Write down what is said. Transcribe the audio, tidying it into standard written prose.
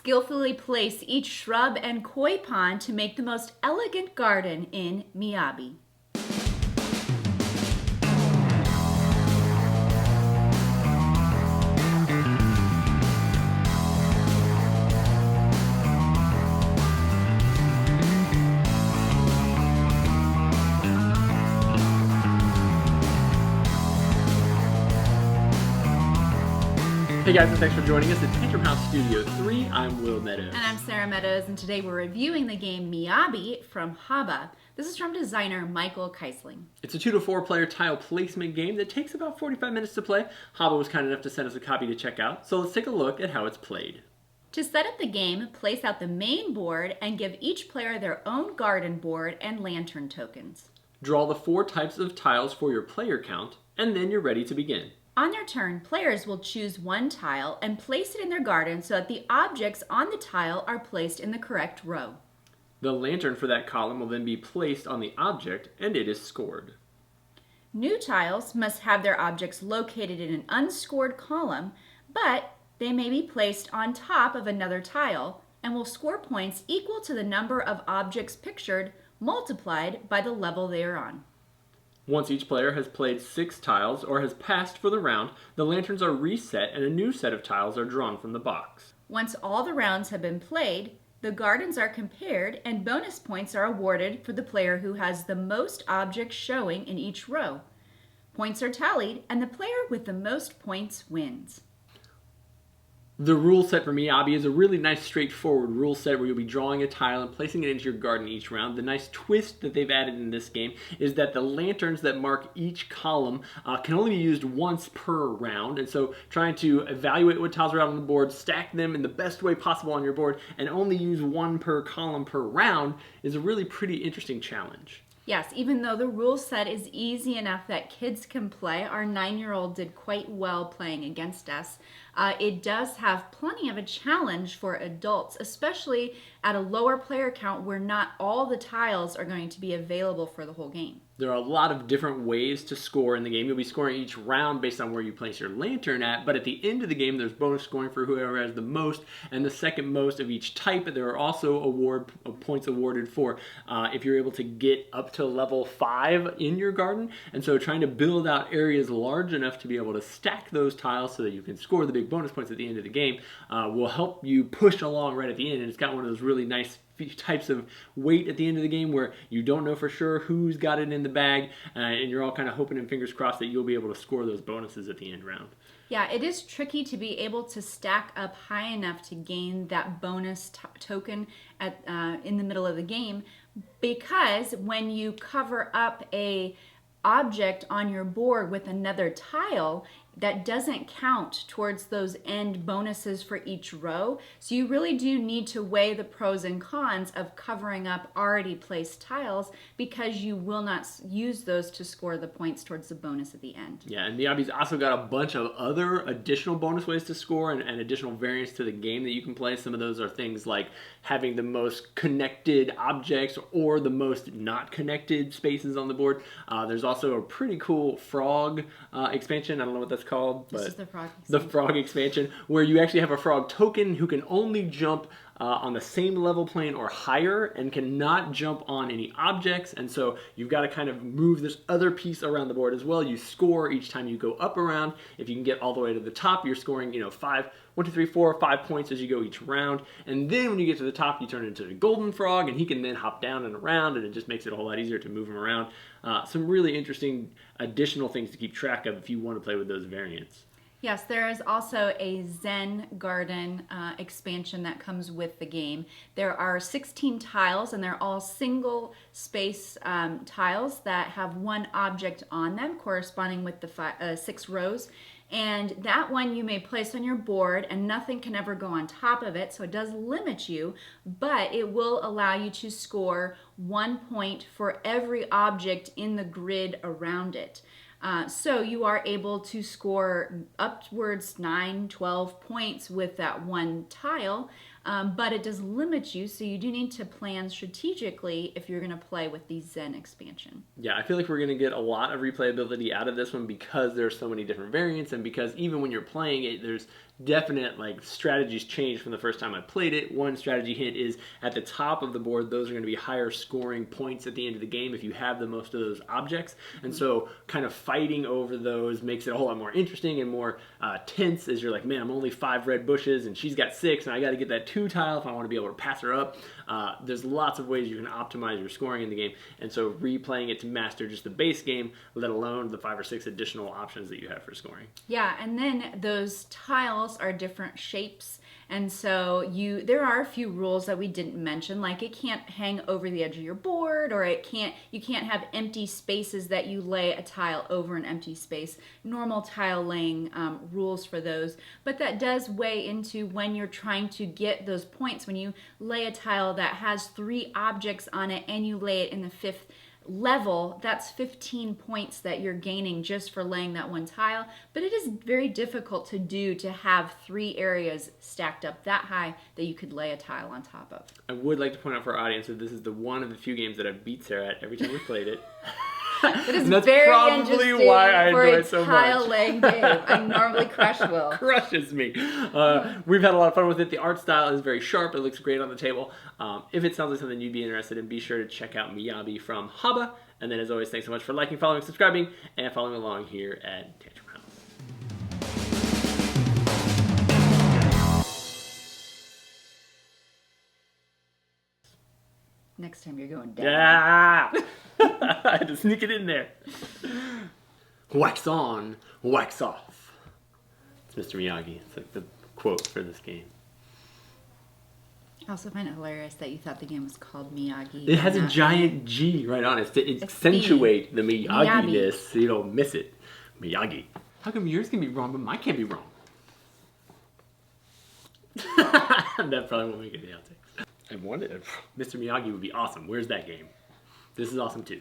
Skillfully place each shrub and koi pond to make the most elegant garden in Miyabi. Hey guys, and thanks for joining us at Tantrum House Studio 3. I'm Will Meadows. And I'm Sara Meadows, and today we're reviewing the game Miyabi from Haba. This is from designer Michael Keisling. It's a 2 to 4 player tile placement game that takes about 45 minutes to play. Haba was kind enough to send us a copy to check out, so let's take a look at how it's played. To set up the game, place out the main board and give each player their own garden board and lantern tokens. Draw the 4 types of tiles for your player count, and then you're ready to begin. On their turn, players will choose one tile and place it in their garden so that the objects on the tile are placed in the correct row. The lantern for that column will then be placed on the object, and it is scored. New tiles must have their objects located in an unscored column, but they may be placed on top of another tile and will score points equal to the number of objects pictured multiplied by the level they are on. Once each player has played 6 tiles or has passed for the round, the lanterns are reset and a new set of tiles are drawn from the box. Once all the rounds have been played, the gardens are compared and bonus points are awarded for the player who has the most objects showing in each row. Points are tallied and the player with the most points wins. The rule set for Miyabi is a really nice straightforward rule set where you'll be drawing a tile and placing it into your garden each round. The nice twist that they've added in this game is that the lanterns that mark each column can only be used once per round, and so trying to evaluate what tiles are out on the board, stack them in the best way possible on your board, and only use one per column per round is a really pretty interesting challenge. Yes, even though the rule set is easy enough that kids can play, our 9-year-old did quite well playing against us. It does have plenty of a challenge for adults, especially at a lower player count where not all the tiles are going to be available for the whole game. There are a lot of different ways to score in the game. You'll be scoring each round based on where you place your lantern at, but at the end of the game, there's bonus scoring for whoever has the most and the second most of each type. There are also points awarded for if you're able to get up to level 5 in your garden, and so trying to build out areas large enough to be able to stack those tiles so that you can score the big bonus points at the end of the game will help you push along right at the end, and it's got one of those really nice types of weight at the end of the game where you don't know for sure who's got it in the bag, and you're all kind of hoping and fingers crossed that you'll be able to score those bonuses at the end round. Yeah, it is tricky to be able to stack up high enough to gain that bonus token at in the middle of the game, because when you cover up a object on your board with another tile, that doesn't count towards those end bonuses for each row. So you really do need to weigh the pros and cons of covering up already placed tiles, because you will not use those to score the points towards the bonus at the end. Yeah, and Miyabi's also got a bunch of other additional bonus ways to score and additional variants to the game that you can play. Some of those are things like having the most connected objects or the most not connected spaces on the board. There's also a pretty cool frog expansion. I don't know what that's called, but this is the frog expansion. The frog expansion, where you actually have a frog token who can only jump on the same level plane or higher and cannot jump on any objects, and so you've got to kind of move this other piece around the board as well. You score each time you go up around. If you can get all the way to the top, you're scoring 5 points as you go each round, and then when you get to the top, you turn into a golden frog, and he can then hop down and around, and it just makes it a whole lot easier to move him around. Some really interesting additional things to keep track of if you want to play with those variants. Yes, there is also a Zen Garden expansion that comes with the game. There are 16 tiles, and they're all single space tiles that have one object on them, corresponding with the 6 rows. And that one you may place on your board, and nothing can ever go on top of it, so it does limit you, but it will allow you to score 1 point for every object in the grid around it. So you are able to score upwards 9, 12 points with that one tile. but it does limit you, so you do need to plan strategically if you're going to play with the Zen expansion. Yeah, I feel like we're going to get a lot of replayability out of this one because there's so many different variants, and because even when you're playing it, there's definite like strategies change from the first time I played it. One strategy hint is at the top of the board, those are going to be higher scoring points at the end of the game if you have the most of those objects, and so kind of fighting over those makes it a whole lot more interesting and more tense as you're like, man, I'm only 5 red bushes and she's got 6 and I got to get that 2 tile if I want to be able to pass her up. There's lots of ways you can optimize your scoring in the game, and so replaying it to master just the base game, let alone the 5 or 6 additional options that you have for scoring. Yeah, and then those tiles are different shapes, and so there are a few rules that we didn't mention, like it can't hang over the edge of your board, or you can't have empty spaces that you lay a tile over an empty space. Normal tile laying rules for those, but that does weigh into when you're trying to get those points. When you lay a tile that has 3 objects on it and you lay it in the 5th level, that's 15 points that you're gaining just for laying that one tile. But it is very difficult to do, to have 3 areas stacked up that high that you could lay a tile on top of. I would like to point out for our audience that this is one of the few games that I've beat Sarah at every time we played it. It is and that's very probably interesting why I for enjoy a it so much. tile laying game. I normally crush Will. Crushes me. We've had a lot of fun with it. The art style is very sharp. It looks great on the table. If it sounds like something you'd be interested in, be sure to check out Miyabi from Haba. And then as always, thanks so much for liking, following, subscribing, and following along here at Tantrum House. Next time you're going down. Yeah! I had to sneak it in there. Wax on, wax off. It's Mr. Miyagi. It's like the quote for this game. I also find it hilarious that you thought the game was called Miyagi. It has a giant G right on it to accentuate the Miyagi-ness so you don't miss it. Miyagi. How come yours can be wrong but mine can't be wrong? That probably won't make it the outtakes. I wanted it. Mr. Miyagi would be awesome. Where's that game? This is awesome too.